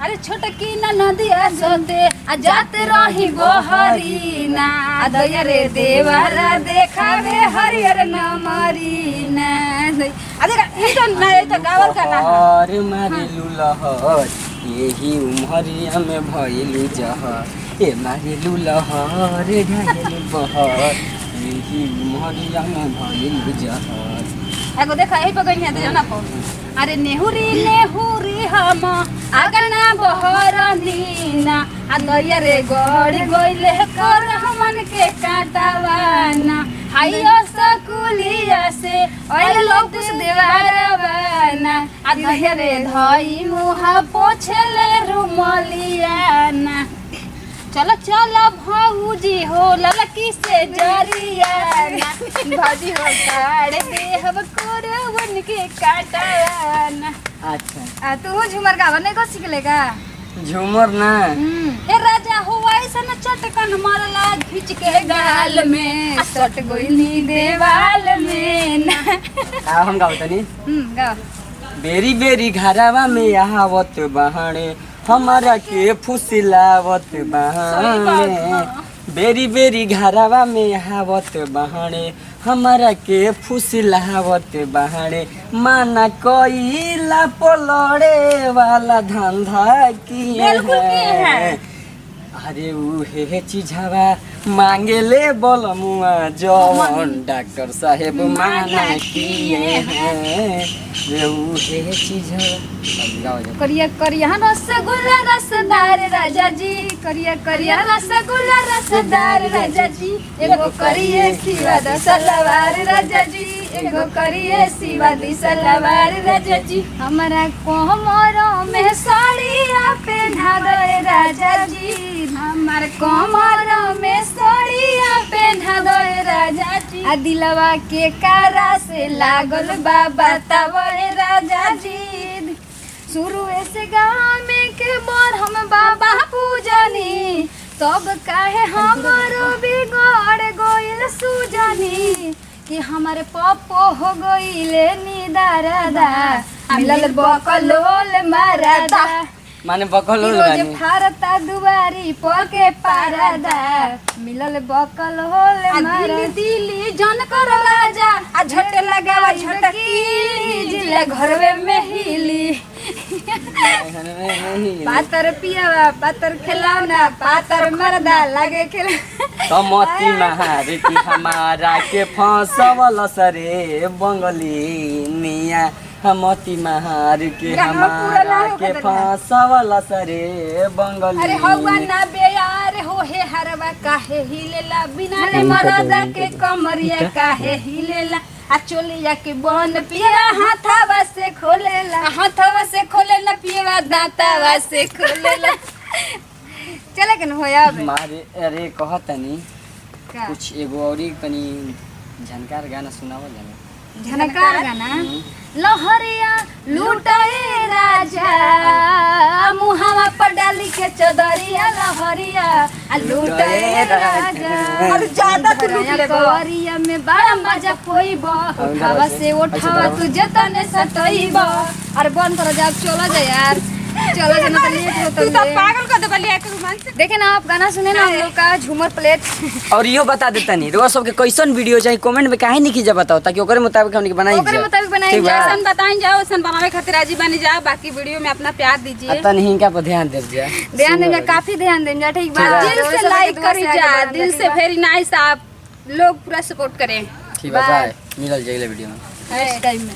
अरे छोटकी ना नदिया सोते आ जाते रही बहरीना आ दया रे देवारा देखावे हरियर न मरीना आ देख ई तो गावल का ना अरे मारेलु लहर यही उमरिया में भइलु जहर ए मारेलु लहर ढालेलु बहर यही उमरिया में भइलु जहर। एगो देखा यही पकड़ है देना को अरे नेहुरी हम आगना बहरनीना आ दया रे गड़ गइले कर हमन के काटावाना हाइयो सकुलिया से ओए लोग कुछ देवारवाना आ दया रे धई मुहा पोछले रुमलियाना चलो चलो भौजी हो ललकी से जरियाना भौजी हो काढ़े देहब कोरवन के काटाना। अच्छा तू झूमर गावा नहीं को सीख लेगा झूमर ना ए राजा हो ऐसा न चटकन मारला खींच के गाल में सट गोइली देवाल में ना हम गाओ तनी गा बेरी बेरी घरावा में आवत बहाने हमारा के फुसिलावत बहाने बेरी बेरी घरावा में आवत बहाने हमारा के फुसिलावत बहाने माना कोइला पलड़े वाला धंधा किए है अरे उहे चीजवा मांगेले बोलमुआ जवन डॉक्टर साहेब माना किए हैं रे उहे चीजवा करिया करिया रसगुल्ला रसदार राजा जी करिया करिया रसगुल्ला रसदार राजा जी एगो करिए सिवा द सलवार राजा जी एगो करिए सिवा द सलवार राजा जी हमारा कोमरो में साड़िया पहना दे राजा जी हमार कोमरो में साड़िया पहना दे राजा जी आ दिलवा के कारा से लागल बाबा तवे राजा जी शुरू से गाँव में के बोर हम बाबा पूजनी तब काहे हमारो बिगड़ गइल सुजनी कि हमारे पप्पो हो गइले निदारदा मिलल बकलोल मारदा माने बकलोल रोज भारता दुआरी पके पारदा मिलल बकलोल मारदा दिल्ली जन कर राजा आ झटे लगावा झटकी जिला घरवे में हिली पातर पियावा पातर खिलौना पातर मर्दा लागे खिला कमती महार की हमारा के फंसवल सरे बंगली मिया हमती महार के हमारा के फंसवल सरे बंगली अरे हवा ना बेयार हो हे हरवा काहे हिलेला बिना रे मर्दा के कमरिया काहे हिलेला आ चोलिया के बन पिया हाथवा से खोलेला पिया दांतवा से खोलेला चले के न होया मारे अरे कहतनी कुछ एगो औरी तनी झनकार गाना सुनावल जाने झनकार गाना लहरिया लूटाए राजा मुहावा पर डाली के चदरिया लहरिया आ लूटाए राजा और ज्यादा तू लहरिया में बड़ा मजा पोइबो हवा से उठावा तू जतने सटइबो और बंद कर जा चला जा यार चलो जना तो लेट होता है तू तो पागल कर दे बलिया के रोमांस देखे ना आप गाना सुने ना हम लोग का झूमर प्लेट और यो बता देता नहीं रोज सबके कैसन वीडियो चाहिए कमेंट में काहे नहीं कीजिए बताओ ताकि ओकरे मुताबिक हमनी के बनाई ओकरे मुताबिक बनाई जैसन बताएं जाओ वैसन बनावे खातिर राजी बनी जाओ बाकी वीडियो में अपना प्यार दीजिए आता नहीं का पर ध्यान दे जा ध्यान देंगे काफी ध्यान देंगे ठीक बात दिल से लाइक करी जा दिल से वेरी नाइस आप लोग पूरा सपोर्ट करें ठीक है बाय मिलल जाइले वीडियो में नेक्स्ट टाइम में